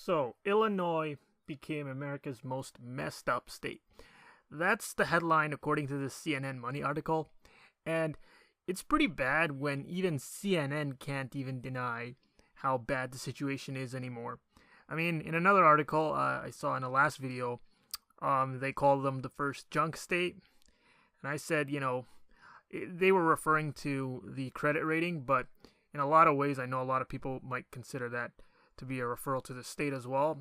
So, Illinois became America's most messed up state. That's the headline according to the CNN Money article. And it's pretty bad when even CNN can't even deny how bad the situation is anymore. I mean, in another article I saw in the last video, they called them the first junk state. And I said, they were referring to the credit rating, but in a lot of ways, I know a lot of people might consider that to be a referral to the state as well.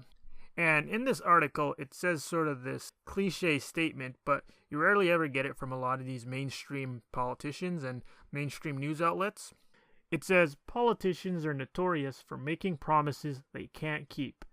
And in this article, it says sort of this cliche statement, but you rarely ever get it from a lot of these mainstream politicians and mainstream news outlets. It says, politicians are notorious for making promises they can't keep,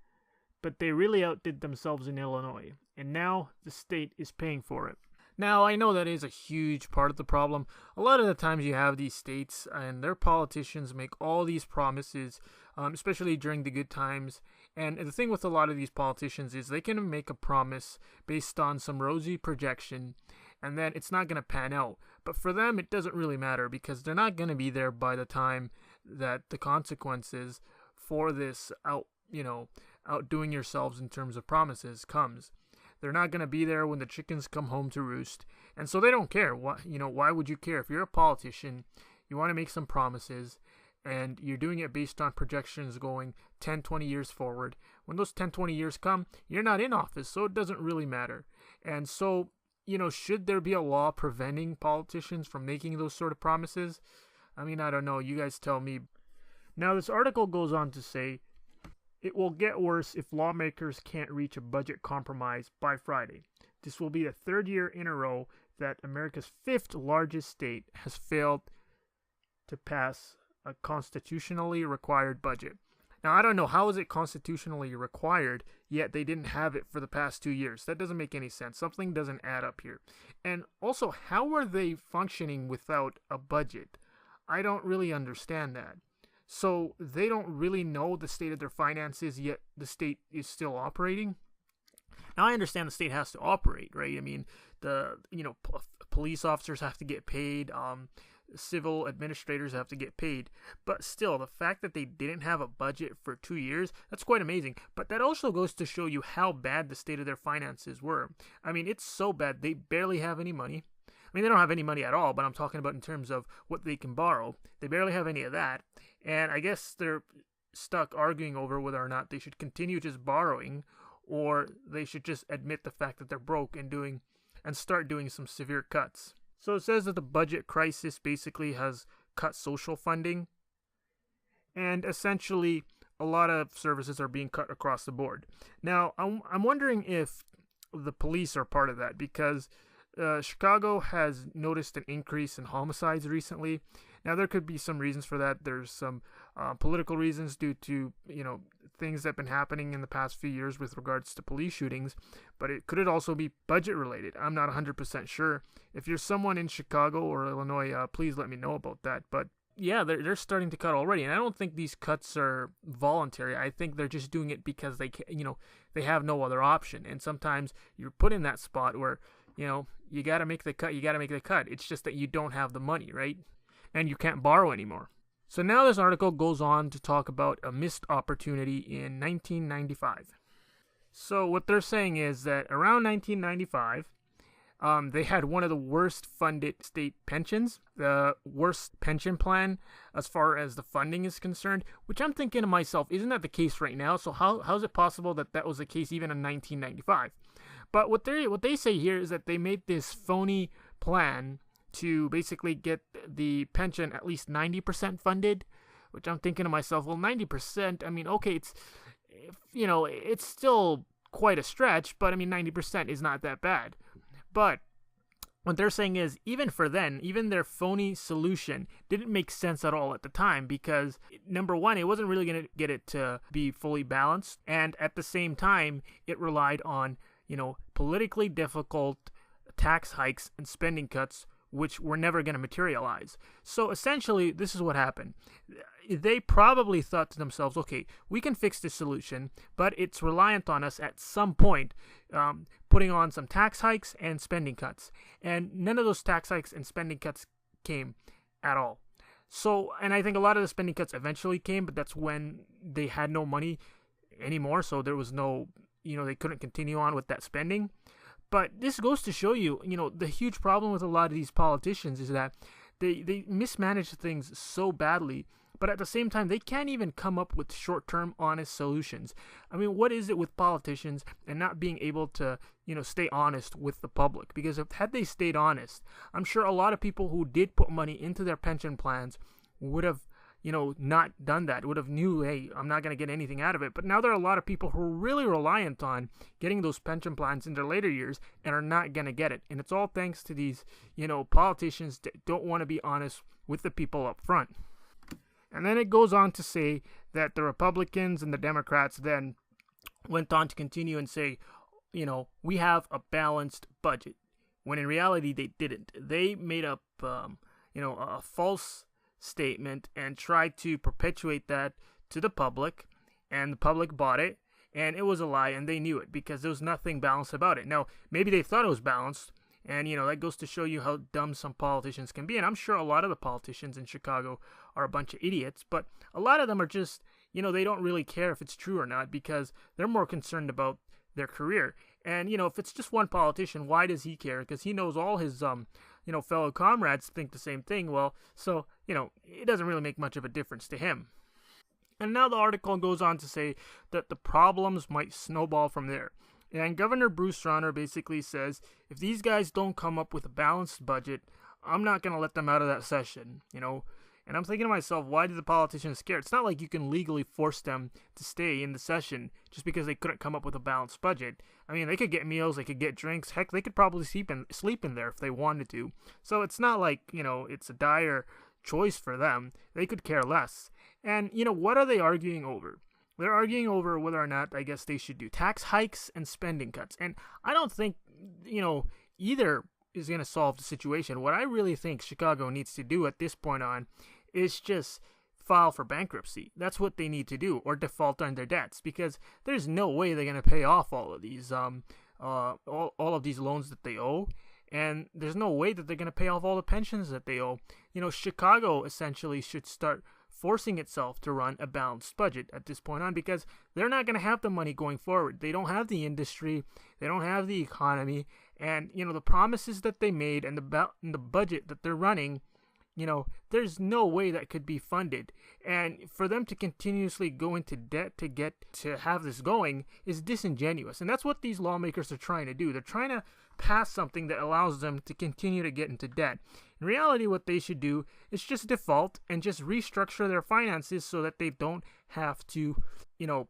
but they really outdid themselves in Illinois, and now the state is paying for it. Now, I know that is a huge part of the problem. A lot of the times you have these states and their politicians make all these promises, especially during the good times. And the thing with a lot of these politicians is they can make a promise based on some rosy projection, and then it's not going to pan out. But for them, it doesn't really matter because they're not going to be there by the time that the consequences for this outdoing yourselves in terms of promises comes. They're not going to be there when the chickens come home to roost. And so they don't care. Why would you care? If you're a politician, you want to make some promises, and you're doing it based on projections going 10, 20 years forward. When those 10, 20 years come, you're not in office, so it doesn't really matter. And so, should there be a law preventing politicians from making those sort of promises? I mean, I don't know. You guys tell me. Now, this article goes on to say, it will get worse if lawmakers can't reach a budget compromise by Friday. This will be the third year in a row that America's fifth largest state has failed to pass a constitutionally required budget. Now, I don't know, how is it constitutionally required, yet they didn't have it for the past 2 years? That doesn't make any sense. Something doesn't add up here. And also, how are they functioning without a budget? I don't really understand that. So they don't really know the state of their finances, yet the state is still operating. Now, I understand the state has to operate, right? I mean, police officers have to get paid, civil administrators have to get paid. But still, the fact that they didn't have a budget for 2 years, that's quite amazing. But that also goes to show you how bad the state of their finances were. I mean, it's so bad, they barely have any money. I mean, they don't have any money at all, but I'm talking about in terms of what they can borrow. They barely have any of that. And I guess they're stuck arguing over whether or not they should continue just borrowing, or they should just admit the fact that they're broke and start doing some severe cuts. So it says that the budget crisis basically has cut social funding, and essentially a lot of services are being cut across the board. Now, I'm wondering if the police are part of that, because Chicago has noticed an increase in homicides recently. Now, there could be some reasons for that. There's some political reasons due to, things that have been happening in the past few years with regards to police shootings, but could it also be budget related? I'm not 100% sure. If you're someone in Chicago or Illinois, please let me know about that. But yeah, they're starting to cut already, and I don't think these cuts are voluntary. I think they're just doing it because they have no other option. And sometimes you're put in that spot where you got to make the cut. It's just that you don't have the money, right? And you can't borrow anymore. So now this article goes on to talk about a missed opportunity in 1995. So what they're saying is that around 1995, they had one of the worst funded state pensions, the worst pension plan as far as the funding is concerned, which I'm thinking to myself, isn't that the case right now? So how is it possible that was the case even in 1995? But what they say here is that they made this phony plan to basically get the pension at least 90% funded, which I'm thinking to myself, well, 90%, I mean, okay, it's still quite a stretch, but I mean, 90% is not that bad. But what they're saying is, even for then, even their phony solution didn't make sense at all at the time, because number one, it wasn't really going to get it to be fully balanced, and at the same time, it relied on politically difficult tax hikes and spending cuts, which were never going to materialize. So essentially, this is what happened. They probably thought to themselves, okay, we can fix this solution, but it's reliant on us at some point putting on some tax hikes and spending cuts. And none of those tax hikes and spending cuts came at all. So, and I think a lot of the spending cuts eventually came, but that's when they had no money anymore, so there was no, they couldn't continue on with that spending. But this goes to show you, the huge problem with a lot of these politicians is that they mismanage things so badly, but at the same time, they can't even come up with short-term, honest solutions. I mean, what is it with politicians and not being able to, stay honest with the public? Because had they stayed honest, I'm sure a lot of people who did put money into their pension plans would have, not done that, would have knew, hey, I'm not going to get anything out of it. But now there are a lot of people who are really reliant on getting those pension plans in their later years and are not going to get it. And it's all thanks to these, politicians that don't want to be honest with the people up front. And then it goes on to say that the Republicans and the Democrats then went on to continue and say, we have a balanced budget. When in reality, they didn't. They made up, a false statement and tried to perpetuate that to the public, and the public bought it, and it was a lie, and they knew it because there was nothing balanced about it. Now, maybe they thought it was balanced, and that goes to show you how dumb some politicians can be. And I'm sure a lot of the politicians in Chicago are a bunch of idiots, but a lot of them are just, they don't really care if it's true or not because they're more concerned about their career. And if it's just one politician, why does he care? Because he knows all his fellow comrades think the same thing. Well, so, it doesn't really make much of a difference to him. And now the article goes on to say that the problems might snowball from there. And Governor Bruce Rauner basically says, if these guys don't come up with a balanced budget, I'm not going to let them out of that session, And I'm thinking to myself, why did the politicians care? It's not like you can legally force them to stay in the session just because they couldn't come up with a balanced budget. I mean, they could get meals, they could get drinks. Heck, they could probably sleep in there if they wanted to. So it's not like, it's a dire choice for them. They could care less. And, what are they arguing over? They're arguing over whether or not, I guess, they should do tax hikes and spending cuts. And I don't think, either is going to solve the situation. What I really think Chicago needs to do at this point on is just file for bankruptcy. That's what they need to do, or default on their debts, because there's no way they're going to pay off all of these all of these loans that they owe, and there's no way that they're going to pay off all the pensions that they owe. Chicago essentially should start forcing itself to run a balanced budget at this point on, because they're not going to have the money going forward. They don't have the industry, they don't have the economy, and the promises that they made and the budget that they're running, there's no way that could be funded. And for them to continuously go into debt to have this going is disingenuous. And that's what these lawmakers are trying to do. They're trying to pass something that allows them to continue to get into debt. In reality, what they should do is just default and just restructure their finances so that they don't have to,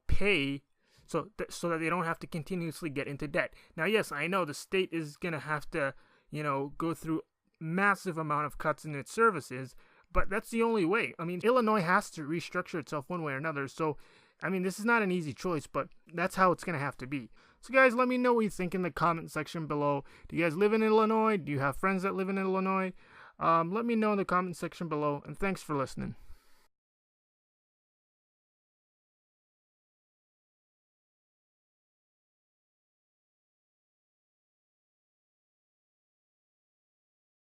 pay, so that they don't have to continuously get into debt. Now, yes, I know the state is going to have to, go through massive amount of cuts in its services, but that's the only way. I mean, Illinois has to restructure itself one way or another. So, I mean, this is not an easy choice, but that's how it's going to have to be. So, guys, let me know what you think in the comment section below. Do you guys live in Illinois? Do you have friends that live in Illinois? Let me know in the comment section below, and thanks for listening.